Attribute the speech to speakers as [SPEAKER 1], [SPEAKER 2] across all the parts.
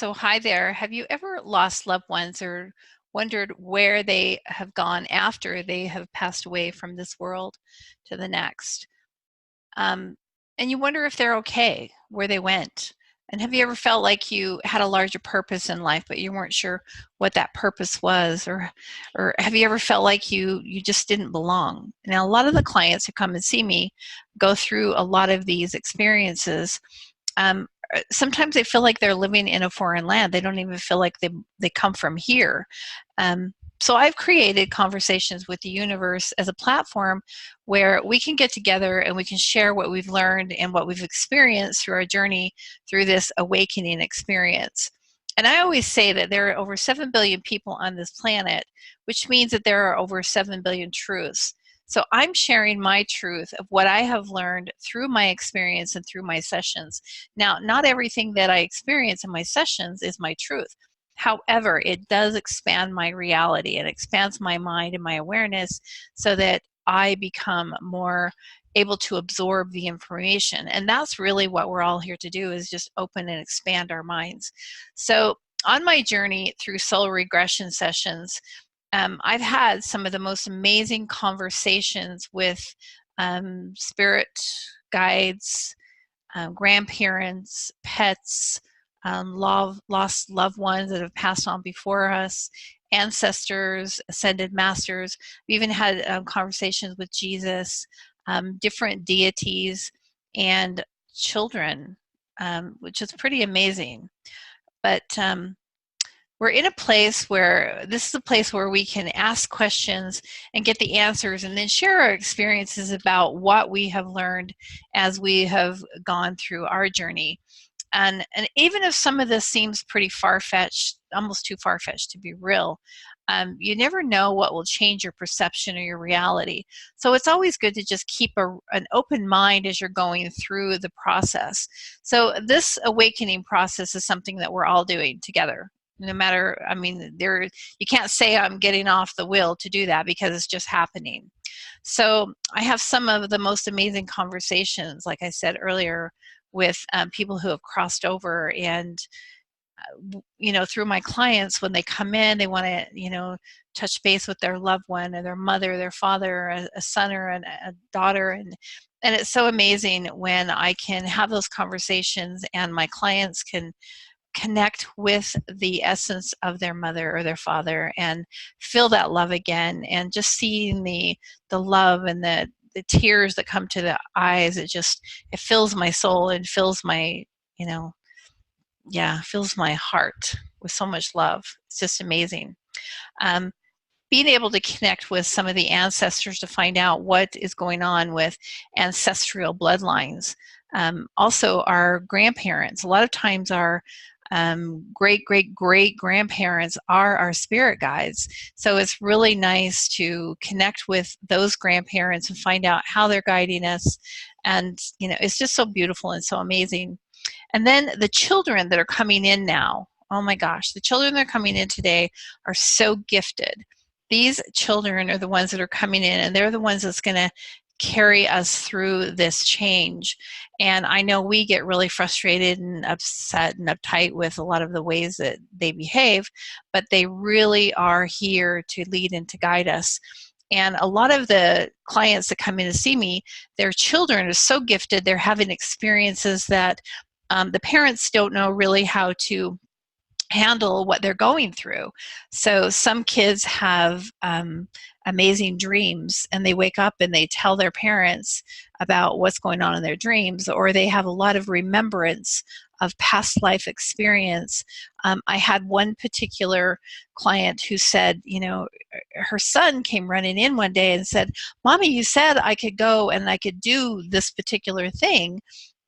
[SPEAKER 1] So hi there. Have you ever lost loved ones or wondered where they have gone after they have passed away from this world to the next? Um, and you wonder if they're okay, where they went. And have you ever felt like you had a larger purpose in life, but you weren't sure what that purpose was? Or have you ever felt like you just didn't belong? Now, a lot of the clients who come and see me go through a lot of these experiences. Sometimes they feel like they're living in a foreign land. They don't even feel like they come from here. So I've created Conversations with the Universe as a platform where we can get together and we can share what we've learned and what we've experienced through our journey through this awakening experience. And I always say that there are over 7 billion people on this planet, which means that there are over 7 billion truths. So I'm sharing my truth of what I have learned through my experience and through my sessions. Now, not everything that I experience in my sessions is my truth. However, it does expand my reality. It expands my mind and my awareness so that I become more able to absorb the information. And that's really what we're all here to do, is just open and expand our minds. So on my journey through Soul Regression Sessions, I've had some of the most amazing conversations with spirit guides, grandparents, pets, lost loved ones that have passed on before us, ancestors, ascended masters. We even had conversations with Jesus, different deities, and children, which is pretty amazing. But we're in a place where this is a place where we can ask questions and get the answers, and then share our experiences about what we have learned as we have gone through our journey. And even if some of this seems pretty far-fetched, almost too far-fetched to be real, you never know what will change your perception or your reality. So it's always good to just keep an open mind as you're going through the process. So this awakening process is something that we're all doing together. No matter, I mean, you can't say I'm getting off the wheel to do that, because it's just happening. So I have some of the most amazing conversations, like I said earlier, with people who have crossed over. And through my clients, when they come in, they want to touch base with their loved one, or their mother, their father, a son, or a daughter. And it's so amazing when I can have those conversations and my clients can connect with the essence of their mother or their father and feel that love again. And just seeing the love and the tears that come to the eyes, it fills my soul and fills my, fills my heart with so much love. It's just amazing. Being able to connect with some of the ancestors to find out what is going on with ancestral bloodlines. Also, our grandparents. A lot of times our great-great-great-grandparents are our spirit guides. So it's really nice to connect with those grandparents and find out how they're guiding us. And, it's just so beautiful and so amazing. And then the children that are coming in now, oh my gosh, the children that are coming in today are so gifted. These children are the ones that are coming in, and they're the ones that's going to carry us through this change. And I know we get really frustrated and upset and uptight with a lot of the ways that they behave, but they really are here to lead and to guide us. And a lot of the clients that come in to see me, their children are so gifted, they're having experiences that the parents don't know really how to handle what they're going through. So some kids have amazing dreams, and they wake up and they tell their parents about what's going on in their dreams, or they have a lot of remembrance of past life experience. I had one particular client who said, her son came running in one day and said, "Mommy, you said I could go and I could do this particular thing."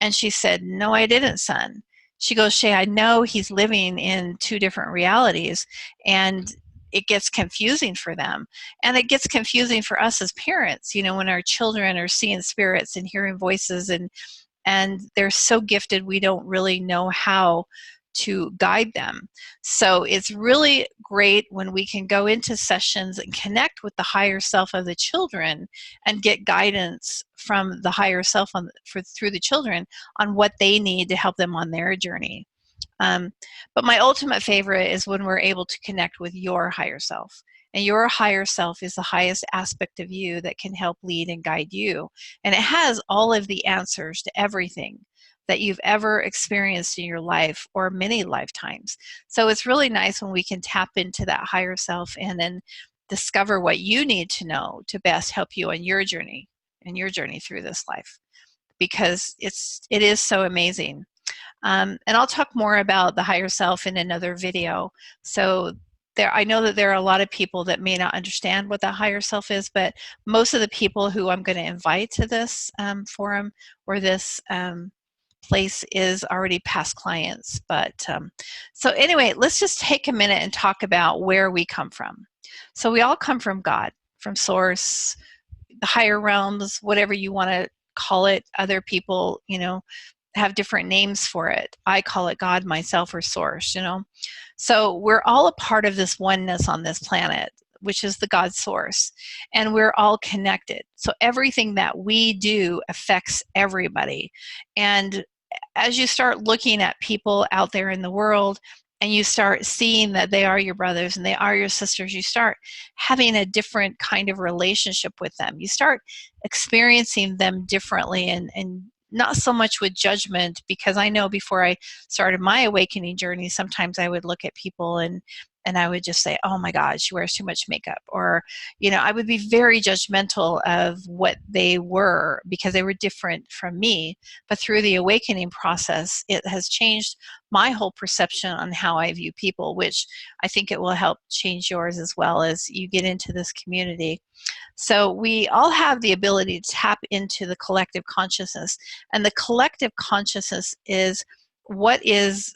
[SPEAKER 1] And she said, "No, I didn't, son." She goes, "Shay, I know he's living in two different realities, and it gets confusing for them. And it gets confusing for us as parents, when our children are seeing spirits and hearing voices, and they're so gifted, we don't really know how to guide them. So it's really great when we can go into sessions and connect with the higher self of the children and get guidance from the higher self through the children on what they need to help them on their journey. But my ultimate favorite is when we're able to connect with your higher self. And your higher self is the highest aspect of you that can help lead and guide you. And it has all of the answers to everything that you've ever experienced in your life or many lifetimes. So it's really nice when we can tap into that higher self and then discover what you need to know to best help you on your journey and your journey through this life, because it is so amazing. And I'll talk more about the higher self in another video. So I know that there are a lot of people that may not understand what the higher self is, but most of the people who I'm going to invite to this forum or this place is already past clients. But so anyway, let's just take a minute and talk about where we come from. So we all come from God, from Source, the higher realms, whatever you want to call it. Other people, have different names for it. I call it God, myself, or Source, So we're all a part of this oneness on this planet, which is the God Source, and we're all connected. So everything that we do affects everybody. And as you start looking at people out there in the world and you start seeing that they are your brothers and they are your sisters, you start having a different kind of relationship with them. You start experiencing them differently and not so much with judgment, because I know before I started my awakening journey, sometimes I would look at people and I would just say, oh my God, she wears too much makeup. Or, I would be very judgmental of what they were because they were different from me. But through the awakening process, it has changed my whole perception on how I view people, which I think it will help change yours as well as you get into this community. So we all have the ability to tap into the collective consciousness, and the collective consciousness is what is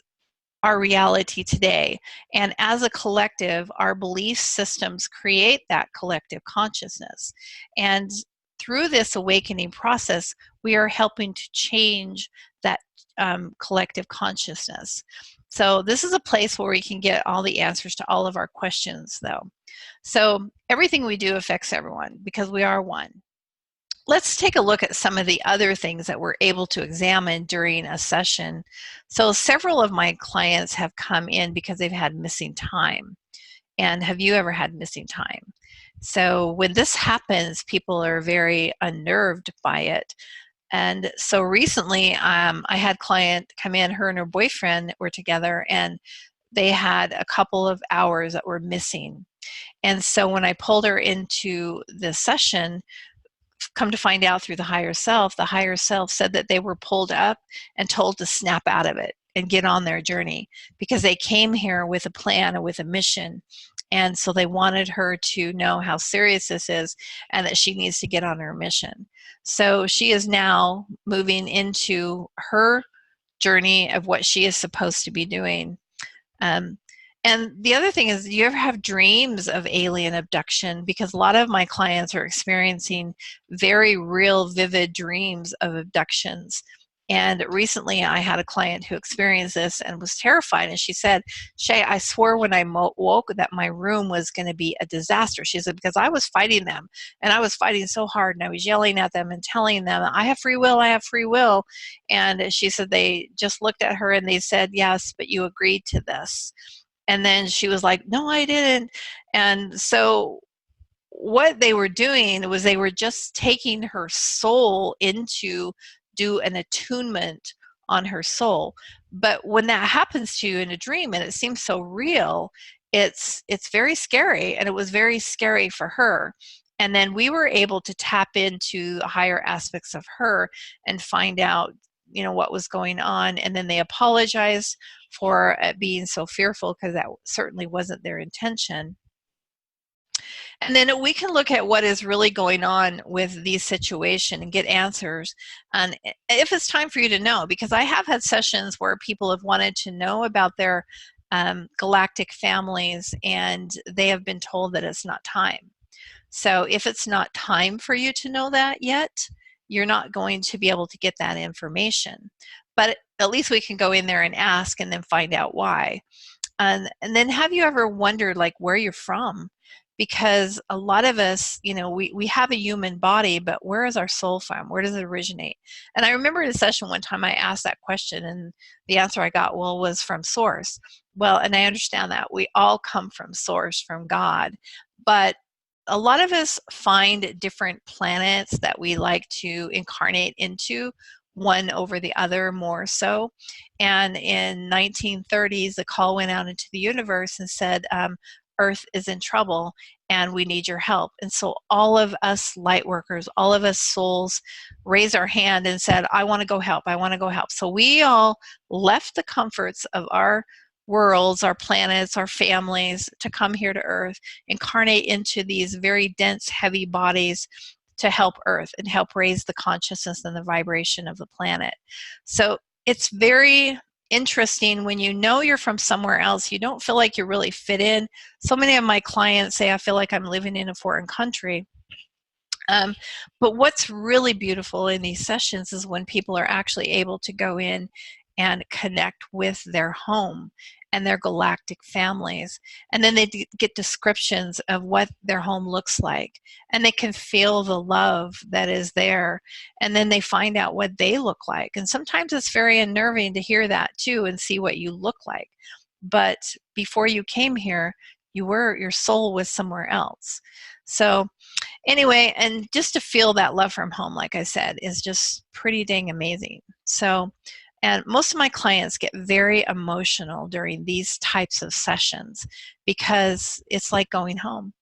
[SPEAKER 1] our reality today. And as a collective, our belief systems create that collective consciousness. And through this awakening process, we are helping to change that collective consciousness. So this is a place where we can get all the answers to all of our questions, though. So everything we do affects everyone because we are one. Let's take a look at some of the other things that we're able to examine during a session. So several of my clients have come in because they've had missing time. And have you ever had missing time? So when this happens, people are very unnerved by it. And so recently, I had a client come in, her and her boyfriend were together, and they had a couple of hours that were missing. And so when I pulled her into the session, come to find out through the higher self said that they were pulled up and told to snap out of it and get on their journey because they came here with a plan and with a mission. And so they wanted her to know how serious this is and that she needs to get on her mission. So she is now moving into her journey of what she is supposed to be doing. And the other thing is, do you ever have dreams of alien abduction? Because a lot of my clients are experiencing very real, vivid dreams of abductions. And recently I had a client who experienced this and was terrified. And she said, Shay, I swore when I woke that my room was going to be a disaster. She said, because I was fighting them and I was fighting so hard and I was yelling at them and telling them, I have free will, I have free will. And she said they just looked at her and they said, yes, but you agreed to this. And then she was like, no, I didn't. And so what they were doing was they were just taking her soul into do an attunement on her soul. But when that happens to you in a dream and it seems so real, it's very scary, and it was very scary for her. And then we were able to tap into the higher aspects of her and find out what was going on. And then they apologized for being so fearful, because that certainly wasn't their intention. And then we can look at what is really going on with these situations and get answers. And if it's time for you to know, because I have had sessions where people have wanted to know about their galactic families, and they have been told that it's not time. So if it's not time for you to know that yet, you're not going to be able to get that information. But at least we can go in there and ask and then find out why. And then have you ever wondered like where you're from? because a lot of us, you know, we have a human body, but where is our soul from? Where does it originate? And I remember in a session one time I asked that question, and the answer I got, well, was from source. Well, and I understand that we all come from source, from God, but a lot of us find different planets that we like to incarnate into, one over the other more so. And in 1930s, the call went out into the universe and said, Earth is in trouble and we need your help. And so all of us light workers, all of us souls raised our hand and said, I want to go help, I want to go help. So we all left the comforts of our worlds, our planets, our families, to come here to Earth, incarnate into these very dense, heavy bodies to help Earth and help raise the consciousness and the vibration of the planet. So it's very interesting when you know you're from somewhere else, you don't feel like you really fit in. So many of my clients say, I feel like I'm living in a foreign country. But what's really beautiful in these sessions is when people are actually able to go in and connect with their home and their galactic families. And then they get descriptions of what their home looks like. And they can feel the love that is there. And then they find out what they look like. And sometimes it's very unnerving to hear that too and see what you look like. But before you came here, your soul was somewhere else. So anyway, and just to feel that love from home, like I said, is just pretty dang amazing. So, and most of my clients get very emotional during these types of sessions because it's like going home.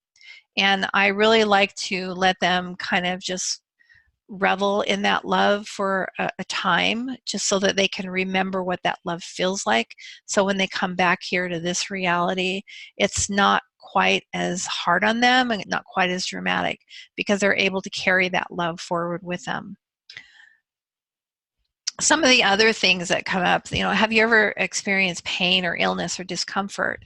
[SPEAKER 1] And I really like to let them kind of just revel in that love for a time, just so that they can remember what that love feels like. So when they come back here to this reality, it's not quite as hard on them and not quite as dramatic, because they're able to carry that love forward with them. Some of the other things that come up, you know, have you ever experienced pain or illness or discomfort?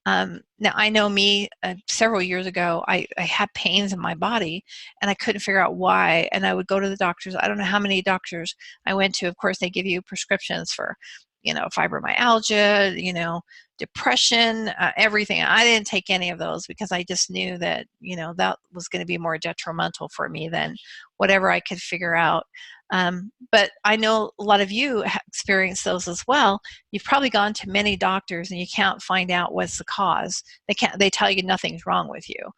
[SPEAKER 1] Now, I know me, several years ago, I had pains in my body and I couldn't figure out why. And I would go to the doctors. I don't know how many doctors I went to. Of course, they give you prescriptions for, you know, fibromyalgia, you know, depression, everything. I didn't take any of those because I just knew that, you know, that was going to be more detrimental for me than whatever I could figure out. But I know a lot of you have experienced those as well. You've probably gone to many doctors and you can't find out what's the cause. They tell you nothing's wrong with you.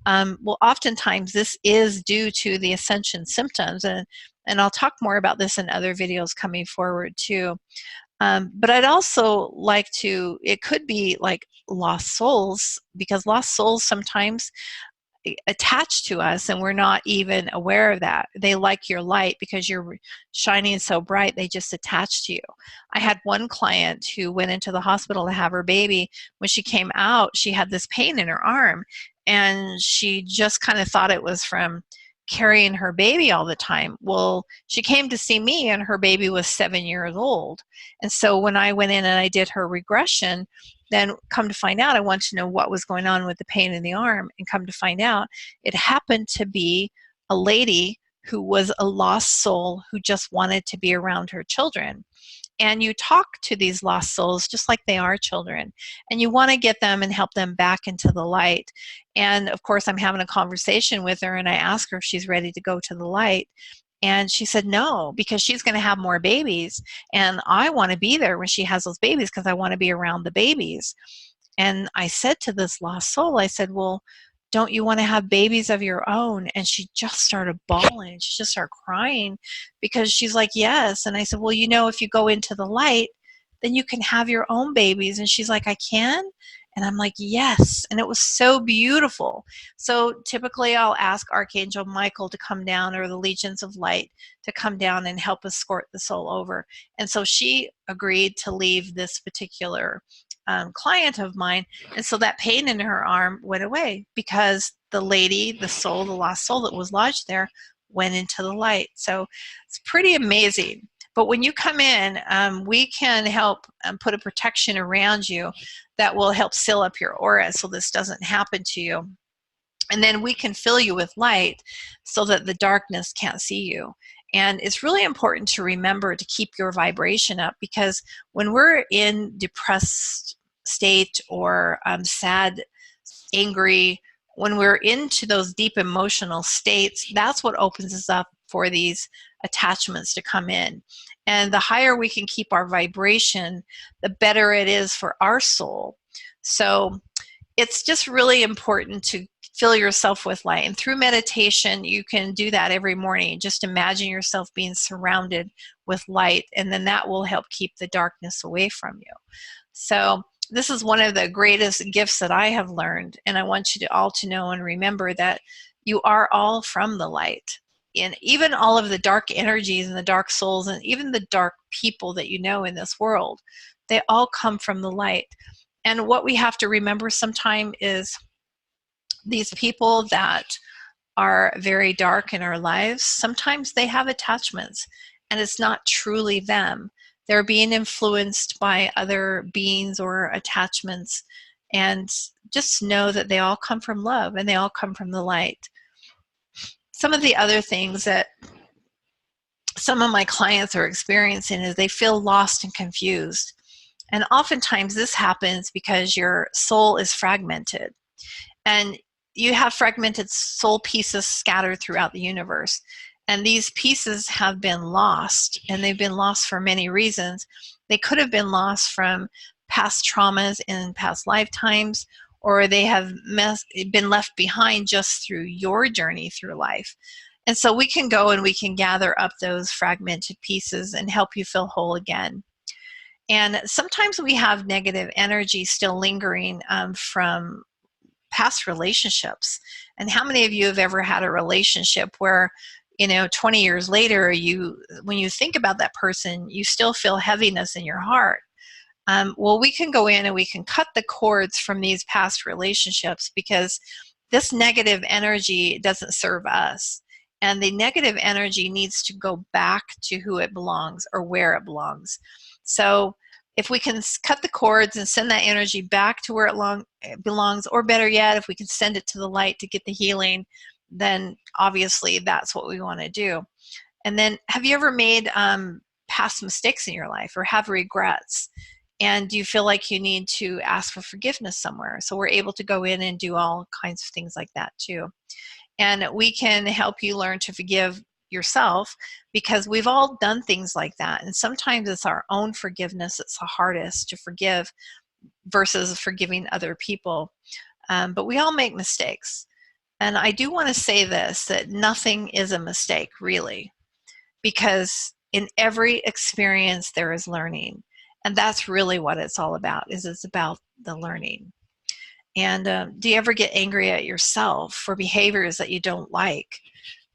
[SPEAKER 1] Well, oftentimes this is due to the ascension symptoms, and I'll talk more about this in other videos coming forward too. But I'd also like to, it could be like lost souls, because lost souls sometimes attached to us and we're not even aware of that. They like your light because you're shining so bright, they just attach to you. I had one client who went into the hospital to have her baby. When she came out, she had this pain in her arm, and she just kind of thought it was from carrying her baby all the time. Well, she came to see me and her baby was 7 years old. And so when I went in and I did her regression, then come to find out, I wanted to know what was going on with the pain in the arm, and come to find out, it happened to be a lady who was a lost soul who just wanted to be around her children. And you talk to these lost souls just like they are children, and you want to get them and help them back into the light. And of course, I'm having a conversation with her and I ask her if she's ready to go to the light. And she said no, because she's going to have more babies. And I want to be there when she has those babies because I want to be around the babies. And I said to this lost soul, I said, well, don't you want to have babies of your own? And she just started bawling. She just started crying because she's like, yes. And I said, well, you know, if you go into the light, then you can have your own babies. And she's like, I can? And I'm like, yes. And it was so beautiful. So typically I'll ask Archangel Michael to come down, or the Legions of Light to come down and help escort the soul over. And so she agreed to leave this particular client of mine. And so that pain in her arm went away because the lady, the soul, the lost soul that was lodged there, went into the light. So it's pretty amazing. But when you come in, we can help put a protection around you that will help seal up your aura so this doesn't happen to you. And then we can fill you with light so that the darkness can't see you. And it's really important to remember to keep your vibration up, because when we're in depressed state or sad, angry, when we're into those deep emotional states, that's what opens us up for these attachments to come in. And the higher we can keep our vibration, the better it is for our soul. So it's just really important to fill yourself with light. And through meditation, you can do that every morning. Just imagine yourself being surrounded with light, and then that will help keep the darkness away from you. So this is one of the greatest gifts that I have learned, and I want you to all to know and remember that you are all from the light. And even all of the dark energies and the dark souls and even the dark people that you know in this world, they all come from the light. And what we have to remember sometime is these people that are very dark in our lives, sometimes they have attachments and it's not truly them. They're being influenced by other beings or attachments, and just know that they all come from love and they all come from the light. Some of the other things that some of my clients are experiencing is they feel lost and confused. And oftentimes this happens because your soul is fragmented. And you have fragmented soul pieces scattered throughout the universe. And these pieces have been lost, and they've been lost for many reasons. They could have been lost from past traumas in past lifetimes, or they have been left behind just through your journey through life. And so we can go and we can gather up those fragmented pieces and help you feel whole again. And sometimes we have negative energy still lingering from past relationships. And how many of you have ever had a relationship where, 20 years later, when you think about that person, you still feel heaviness in your heart? Well, we can go in and we can cut the cords from these past relationships, because this negative energy doesn't serve us. And the negative energy needs to go back to who it belongs or where it belongs. So if we can cut the cords and send that energy back to where it belongs, or better yet, if we can send it to the light to get the healing, then obviously that's what we want to do. And then, have you ever made past mistakes in your life or have regrets? And do you feel like you need to ask for forgiveness somewhere? So we're able to go in and do all kinds of things like that too. And we can help you learn to forgive yourself, because we've all done things like that. And sometimes it's our own forgiveness that's the hardest to forgive versus forgiving other people. But we all make mistakes. And I do want to say this, that nothing is a mistake, really, because in every experience there is learning. And that's really what it's all about, is it's about the learning. And do you ever get angry at yourself for behaviors that you don't like?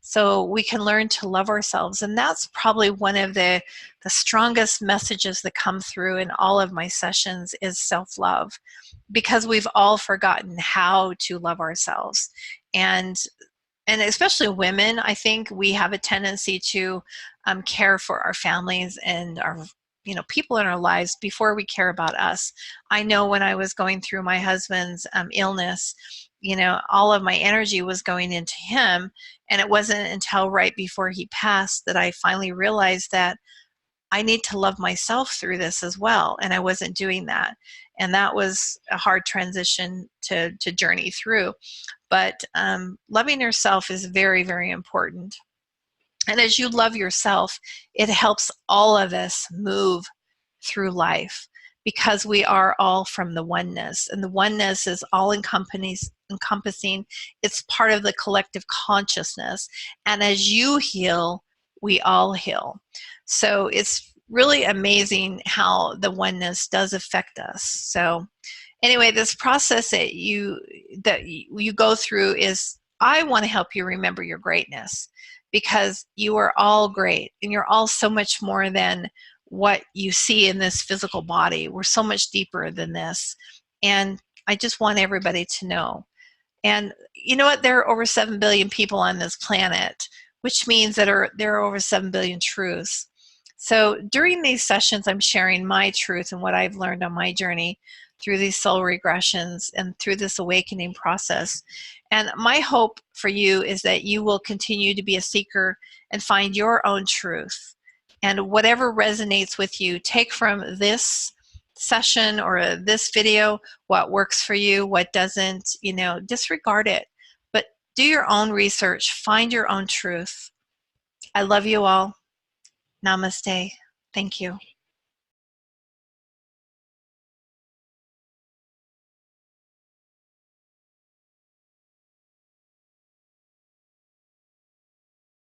[SPEAKER 1] So we can learn to love ourselves. And that's probably one of the strongest messages that come through in all of my sessions is self-love, because we've all forgotten how to love ourselves. And especially women, I think we have a tendency to care for our families and our people in our lives before we care about us. I know when I was going through my husband's illness, all of my energy was going into him. And it wasn't until right before he passed that I finally realized that I need to love myself through this as well. And I wasn't doing that. And that was a hard transition to journey through. But loving yourself is very, very important. And as you love yourself, it helps all of us move through life, because we are all from the oneness. And the oneness is all encompassing. It's part of the collective consciousness. And as you heal, we all heal. So it's really amazing how the oneness does affect us. So anyway, this process that you go through is, I want to help you remember your greatness, because you are all great and you're all so much more than what you see in this physical body. We're so much deeper than this. And I just want everybody to know. And you know what? There are over 7 billion people on this planet, which means that there are over 7 billion truths. So during these sessions, I'm sharing my truth and what I've learned on my journey through these soul regressions and through this awakening process. And my hope for you is that you will continue to be a seeker and find your own truth. And whatever resonates with you, take from this session or this video what works for you, what doesn't, disregard it. Do your own research. Find your own truth. I love you all. Namaste. Thank you.